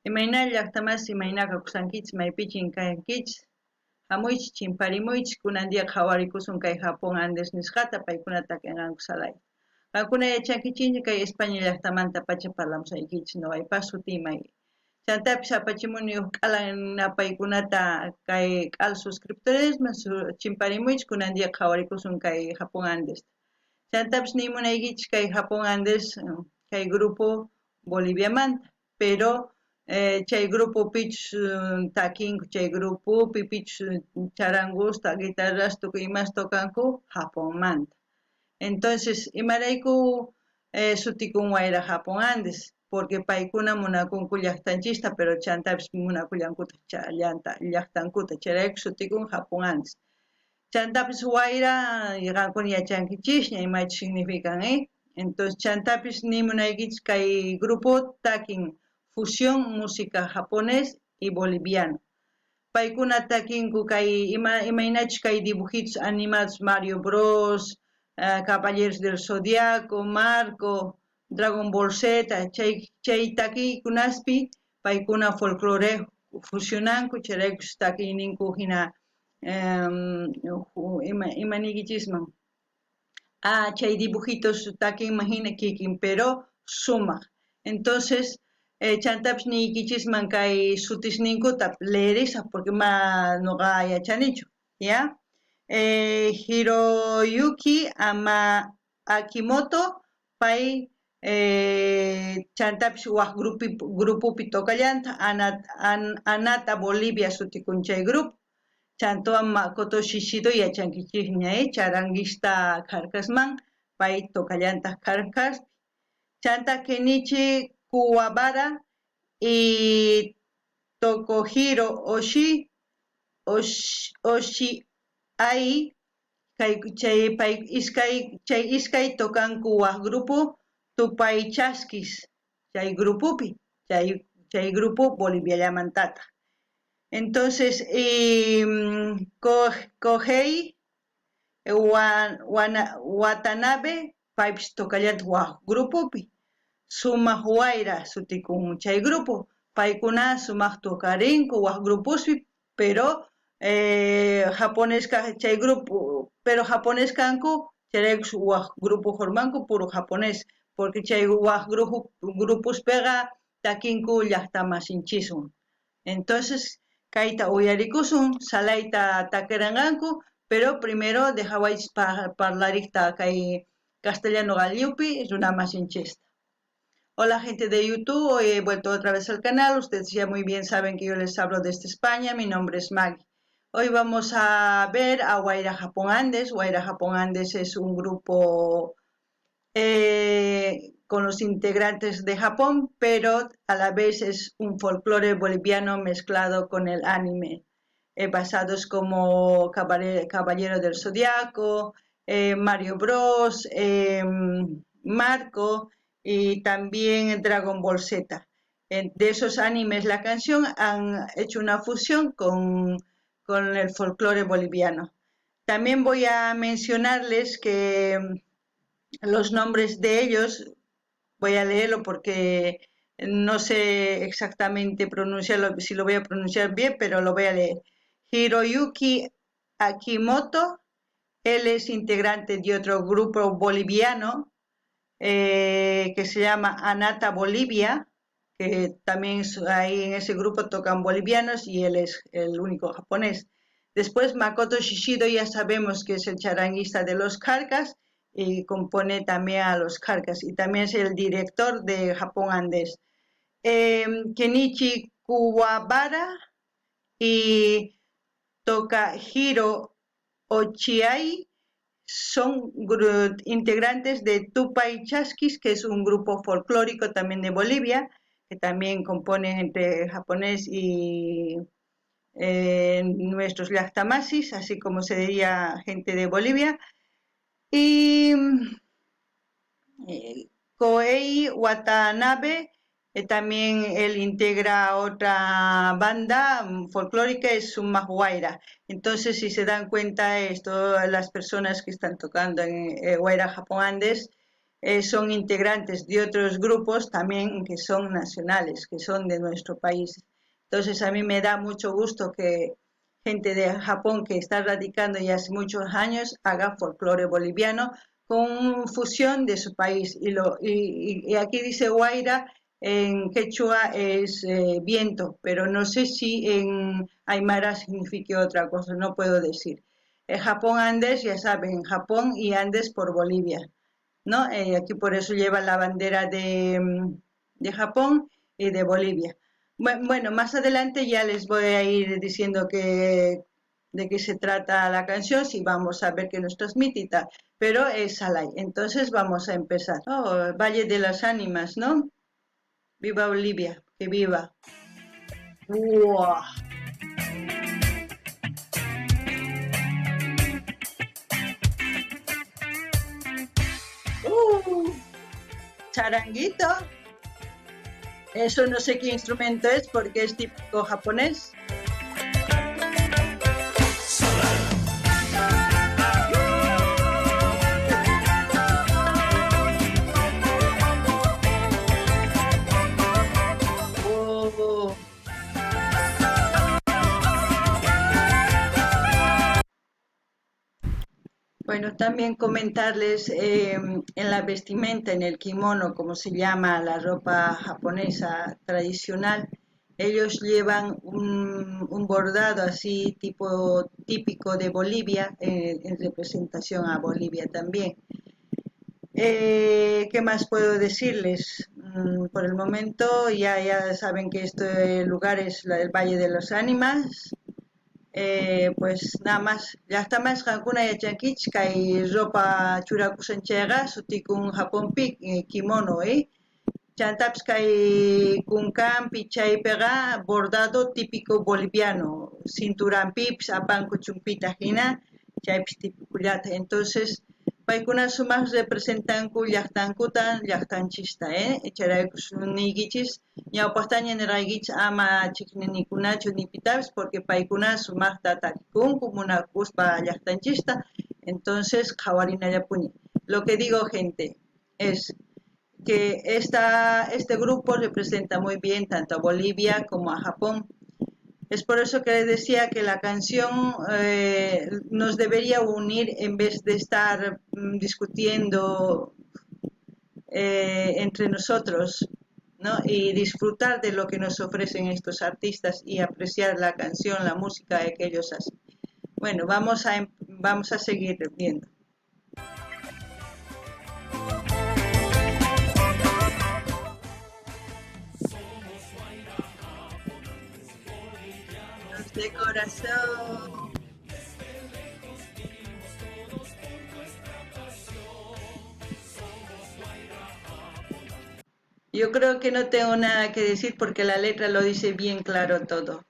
Imayna llaqtamas imaynaka kusankichis maypichin kankichis hamuychis chimparimuychis kunan dia qhawarikusun kay Japón Andes nisqata paykuna takinqanku salay. Qankuna yachankichikña kay España llaqtamanta pacha parlamusaykichis noqaypas sutimay. Chantapis apachimuni huk q'alana paykunata kay q'al suscriptoresman chimparimuychis kunan dia qhawarikusun kay Japón Andes. Chantapis nimunaykichis kay Japón Andes kay grupo Boliviamanta, pero chay grupo pichus takinku chay grupopi pichus charangusta, guitarras tukuy imas tokanku Japonmanta. Entonces imarayku sutikun wayra Japón Andes, porque paykuna munakunku llaqtanchista, pero chantapis munakullankuta llaqtankuta, chayrayku sutikun Japón Andes. Chantapis wayra qankuna yachankichishña imachi significan, entonces chantapis nimunaykichis kay grupo takin fusión música japonés y boliviano. Paykuna takinku kay imaynachus kay dibujitos animados Mario Bros, Caballeros del Zodiaco, Marco, Dragon Ball Z, chay takiykunaspi paykuna folclore fusionanku, chayraykus takiyninku hina imanikichisman chay dibujitos takinman hina kikin pero sumaq. Entonces chantapis niykichisman kay sutisninkuta leerisaq porque ma noqa yachanichu, ya. Hiroyuki Akimoto pay chantapis waq grupupi tokallanta Anata Bolivia sutikun chay grupo. Chantowan Makoto Shishido yachankichikña, charanguista karkasman pay tokallanta karkaspi. Chanta Kenichi Kuwabara y Tokohiro Oshii chay iskay tokanku waq grupo Tupaychaskis chay grupupi, chay grupo Boliviallamantata. Entonces Kohei Watanabe paypis tokallanta waq grupupi. Sumaq wayra sutikun chay grupo, paykuna sumaq tokarinku waq grupuspi, pero japonesqa chay grupo, pero japones kanku, chayraykus waq grupo formanku puro japonés, porque chay waq grupuspega takinku llaqtamasinchisun. Entonces kayta uyarikusun, salayta takiranqanku, pero primero dejawaychis parlariqta kay castellano galliyupi runamasinchista. Hola gente de YouTube, hoy he vuelto otra vez al canal, ustedes ya muy bien saben que yo les hablo desde España, mi nombre es Maggie. Hoy vamos a ver a Wayra Japón Andes. Wayra Japón Andes es un grupo con los integrantes de Japón, pero a la vez es un folclore boliviano mezclado con el anime, basados como Caballero del Zodiaco, Mario Bros, Marco y también Dragon Ball Z. De esos animes, la canción han hecho una fusión con el folclore boliviano. También voy a mencionarles que los nombres de ellos, voy a leerlo porque no sé exactamente pronunciarlo, si lo voy a pronunciar bien, pero lo voy a leer. Hiroyuki Akimoto, él es integrante de otro grupo boliviano que se llama Anata Bolivia, que también ahí en ese grupo tocan bolivianos y él es el único japonés. Después Makoto Shishido, ya sabemos que es el charanguista de los Carcas y compone también a los Carcas, y también es el director de Japón Andes. Kenichi Kuwabara y Tokahiro Ochiai son integrantes de Tupaychaskis, que es un grupo folclórico también de Bolivia, que también componen entre japonés y nuestros llaqtamasis, así como se diría gente de Bolivia. Y Kohei Watanabe, también él integra otra banda folclórica, es Sumaq Wayra. Entonces, si se dan cuenta, las personas que están tocando en Wayra Japón Andes son integrantes de otros grupos también que son nacionales, que son de nuestro país. Entonces a mí me da mucho gusto que gente de Japón que está radicando ya hace muchos años haga folclore boliviano con fusión de su país. Y aquí dice Guaira, en quechua es viento, pero no sé si en aymara signifique otra cosa, no puedo decir. Japón Andes, ya saben, Japón y Andes por Bolivia, ¿no? Aquí por eso lleva la bandera de Japón y de Bolivia. Bueno, más adelante ya les voy a ir diciendo de qué se trata la canción, si vamos a ver qué nos transmite y tal, pero es Salay. Entonces vamos a empezar. Oh, Valle de las Ánimas, ¿no? Viva Bolivia, que viva. ¡Wow! Charanguito. Eso no sé qué instrumento es porque es típico japonés. Oh. Bueno, también comentarles en la vestimenta, en el kimono, como se llama la ropa japonesa tradicional, ellos llevan un bordado así tipo típico de Bolivia, en representación a Bolivia también. ¿Qué más puedo decirles? Por el momento ya saben que este lugar es el Valle de los Ánimas. Pues nada más, ya está más Hankuna y Chankichka y ropa churakusanchega, sutikun Japón pic, kimono, Chantapska y kunkan, pichay pega, bordado típico boliviano, cinturán pips, apan kuchumpita hina, chaypis típico yata. Entonces, paikuna sumas representan ku llaqtankuta, llaqtanchista, echaraykus nigichis, ñawpaqtaña niraygich ama chikninikunachu nipitabis, porque paikuna sumaqta takikunku munakuspa llaqtanchista, entonces qhawarinallapuni. Lo que digo, gente, es que este grupo representa muy bien tanto a Bolivia como a Japón. Es por eso que les decía que la canción nos debería unir en vez de estar discutiendo entre nosotros, ¿no? Y disfrutar de lo que nos ofrecen estos artistas y apreciar la canción, la música que ellos hacen. Bueno, vamos a seguir viendo. De corazón. Yo creo que no tengo nada que decir porque la letra lo dice bien claro todo.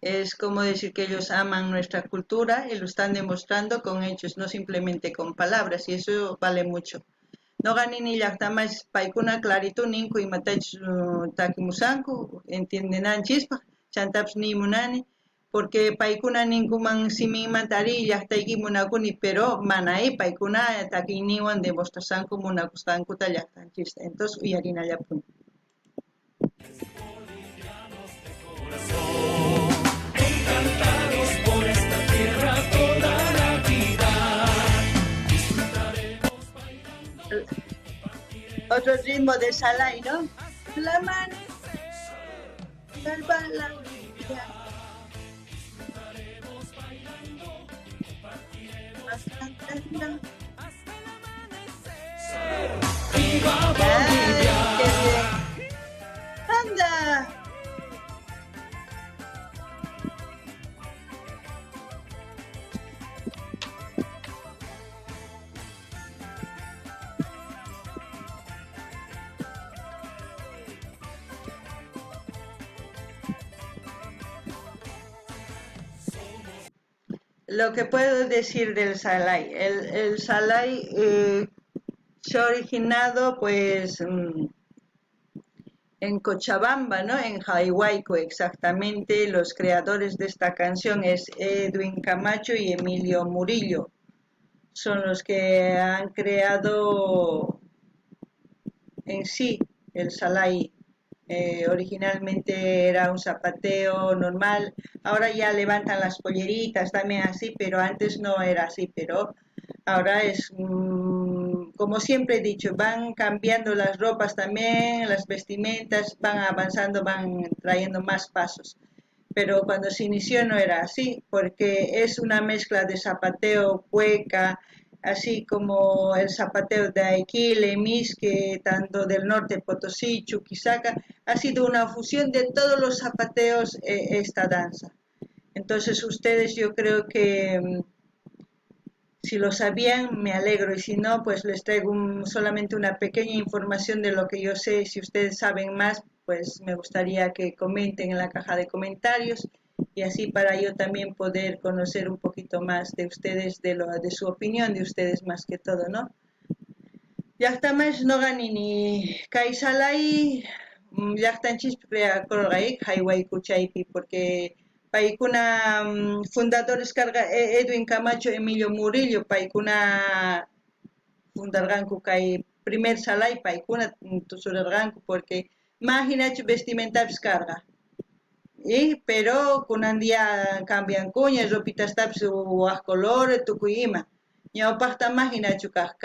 Es como decir que ellos aman nuestra cultura y lo están demostrando con hechos, no simplemente con palabras, y eso vale mucho. No ganin ni llaqtamas paikuna clarito ninku y matach takimusanku, entienden chispa, chantaps ni munani, porque paikuna ninkuman simin tari llaqtayki munakuni, pero manai paikuna takiniwan demostrasanku munakustanku ta llaqtanchista. Entonces uyarinallapuni. Encantados por esta tierra toda la vida. Otro ritmo de Salay, ¿no? La mano, salva la vida. ¡Viva Bolivia! ¡Ay, qué bien! ¡Anda! Lo que puedo decir del Salay, el Salay se ha originado pues en Cochabamba, ¿no? En Jaihuayco exactamente. Los creadores de esta canción es Edwin Camacho y Emilio Murillo. Son los que han creado en sí, el salay. Originalmente era un zapateo normal, ahora ya levantan las polleritas también así, pero antes no era así, pero ahora es, como siempre he dicho, van cambiando las ropas también, las vestimentas, van avanzando, van trayendo más pasos. Pero cuando se inició no era así, porque es una mezcla de zapateo, cueca, así como el zapateo de Aikile, Misque, tanto del norte Potosí, Chuquisaca, ha sido una fusión de todos los zapateos esta danza. Entonces ustedes yo creo que si lo sabían me alegro y si no pues les traigo solamente una pequeña información de lo que yo sé. Si ustedes saben más pues me gustaría que comenten en la caja de comentarios y así para yo también poder conocer un poquito más de ustedes, de su opinión de ustedes más que todo, ¿no? Llaqtaman nuqanini kay salay llaqtanchikpi creakurqay haywaykuchaypi porque paykuna fundadores karqa Edwin Camacho, Emilio Murillo, paykuna fundarqanku kay primer salay paykuna tusurarqanku porque imaginachu vestimentapis karqa. Pero kunan día cambiankuña ropitastapis waq colores tukuy ima. Ñawpaqta imaginachu kaq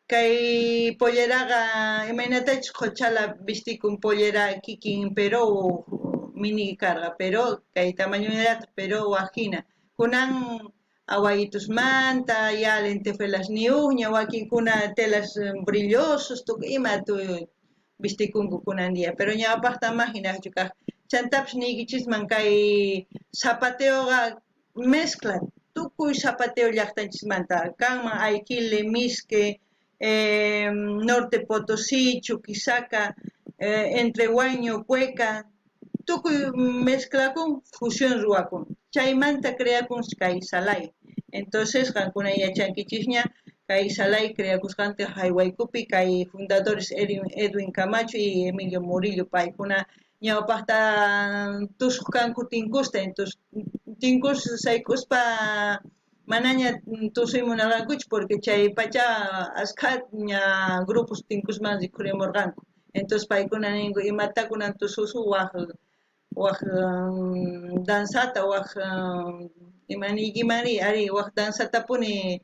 kay polleraqa imaynatachus quchala vestikun pollera kikin pero mini karqa pero kay tamañollata pero waqhina kunan awaitusmanta ya lentejuelas niuqña wakinkuna telas brillosos tukuy ima vestikunku kunan día pero ñawpaqta imaginachu kaq chantapis niykichisman kay zapateoqa mezcla tukuy zapateo llaqtanchismanta kanman Aikile, Misque, Norte Potosí, Chuquisaca, Entreguaño, Cueca, tukuy mezclakun fusión ruwakun. Chaymanta creakun kay salay. Entonces qankuna yachankichikña kay salay creakusqanta haywaykupi kay fundadores Edwin Camacho y Emilio Murillo paykuna ñawpaqta tusuq kanku tinkusta entonces tinkus saykuspa manaña tusuymunarqankuchu porque chay pacha askhataña grupos tinkusman rikhurimurqanku entonces paykuna ninku imata kunan tususuq waq danzata waq imaniykimanri ari waq danzatapuni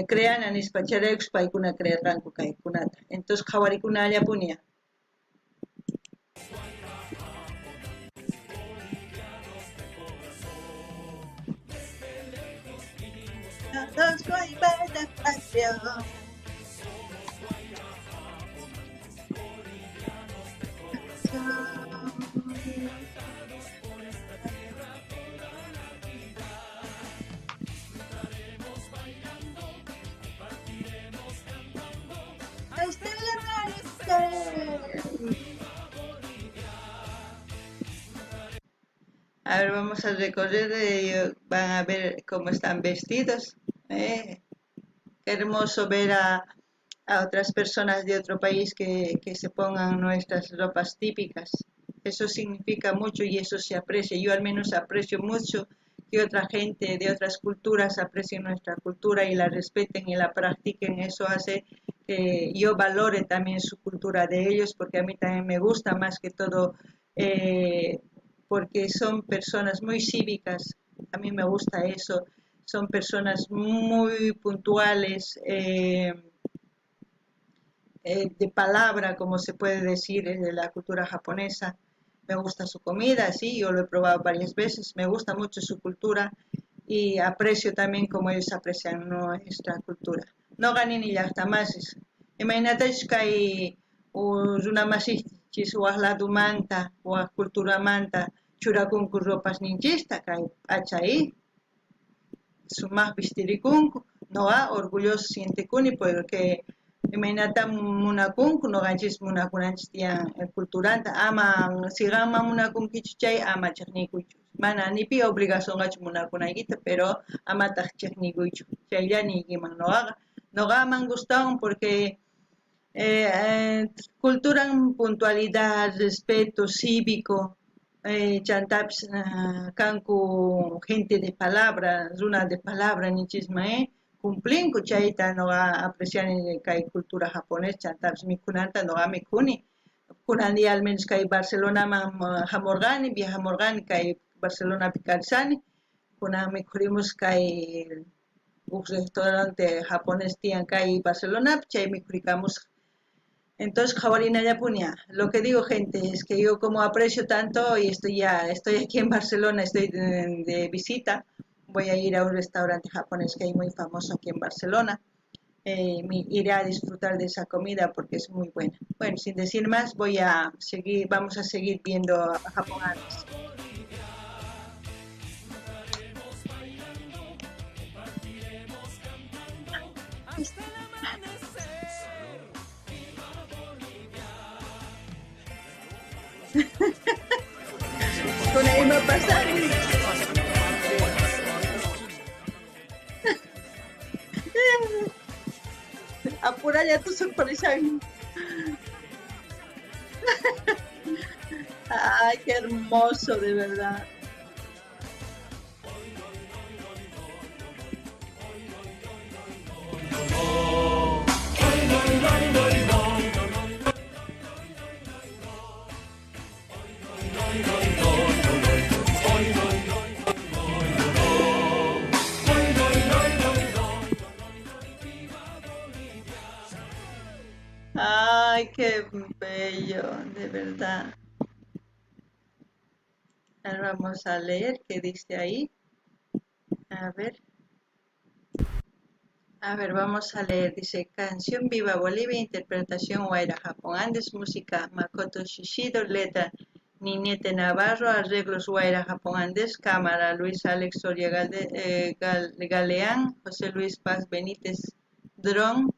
creana nispa chayraykus paykuna crearqanku kaykunata entonces qhawarikunallapuniya. Todos vuelven de pasión. Hasta el amanecer. A ver, vamos a recorrer, van a ver cómo están vestidos. Qué hermoso ver a otras personas de otro país que se pongan nuestras ropas típicas. Eso significa mucho y eso se aprecia. Yo al menos aprecio mucho que otra gente de otras culturas aprecie nuestra cultura y la respeten y la practiquen. Eso hace que yo valore también su cultura de ellos porque a mí también me gusta más que todo porque son personas muy cívicas. A mí me gusta eso. Son personas muy puntuales, de palabra, como se puede decir, de la cultura japonesa. Me gusta su comida, sí, yo lo he probado varias veces. Me gusta mucho su cultura y aprecio también como ellos aprecian nuestra cultura. No ganin y llaqtamasis. Imaynatash kay runamasichis waq ladumanta, waq culturamanta churakunku ropas ninchista kay p'achay. Sumaq vistirikunku, noqa orgulloso sientikuni porque imaynata munakunku noqanchis munakunanchis tiyan culturanta ama siqanman munakunkichu chay ama chiqnikuychu mana nipi obligacionqachu munakunaykita pero amataq chiqnikuychu chaylla niykiman noqaman gustawan porque culturan puntualidad, respeto cívico, chantapis kanku gente de palabra, runa de palabra nichisma, cumplinku chayta noqa apreciani kay cultura japonés chantapish mikhunanta noqa mikhuni kunan día al menos kay Barcelonaman hamurqani viajamurqani kay Barcelonapi karisani kunan mikhurimus kay un restaurante japonés tiyan kay Barcelonapi chay mikhurikamusqa. Entonces, Jawarinayapuni, lo que digo, gente, es que yo como aprecio tanto y estoy aquí en Barcelona, estoy de visita, voy a ir a un restaurante japonés que hay muy famoso aquí en Barcelona. Iré a disfrutar de esa comida porque es muy buena. Bueno, sin decir más, vamos a seguir viendo a Japón antes. Con ahí va a pasar. Apura ya tu sorpresa. Ay, qué hermoso, de verdad. Ay, qué bello, de verdad. Ahora vamos a leer qué dice ahí. A ver, vamos a leer. Dice, canción Viva Bolivia, interpretación Guaira Japón Andes, música Makoto Shishido, letra Ninete Navarro, arreglos Guaira Japón Andes, cámara Luis Alex Soria Galeán, José Luis Paz Benítez Dron,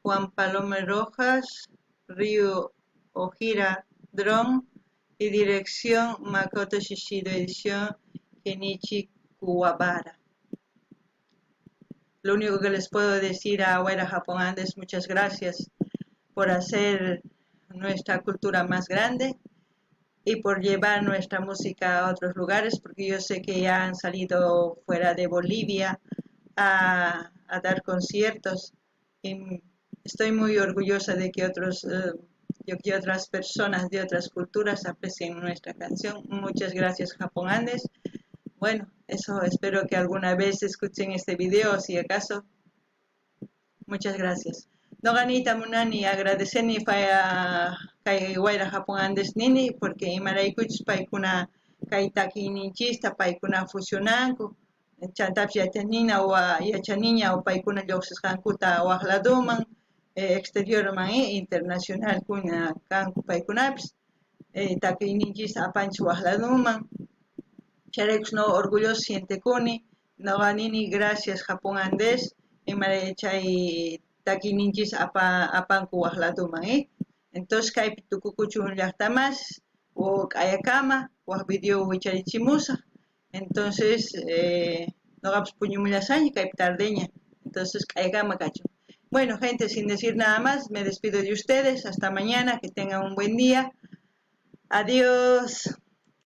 Juan Palome Rojas, Ryu Ojira Dron y dirección Makoto Shishido, edición Kenichi Kuwabara. Lo único que les puedo decir a Guaira Japón Andes, muchas gracias por hacer nuestra cultura más grande y por llevar nuestra música a otros lugares, porque yo sé que ya han salido fuera de Bolivia a dar conciertos y estoy muy orgullosa de que otras personas de otras culturas aprecien nuestra canción. Muchas gracias, Japón Andes. Bueno, eso espero que alguna vez escuchen este video, si acaso. Muchas gracias. No ganita munani agradeceni para kay Guaira Japón Andes nini porque imaraykuchus paykuna kay takininchista paykuna fusionanku chantapish yachanina yachaniña o paykuna lluqsisqankuta waqladuman exteriorman internacional kuna kanku paykunapish takininchista apanchis waqladuman Charex no orgulloso sientekuni no ganini gracias Japón Andes imaraychay takininchis apanku waqladuman entonces kaypi tukukuchun llaqtamas o k'ayakama waq video wicharichimusaq entonces noqapas puñumullasaña kaypi tardeña entonces k'ayakama kachun. Bueno, gente, sin decir nada más, me despido de ustedes. Hasta mañana. Que tengan un buen día. Adiós.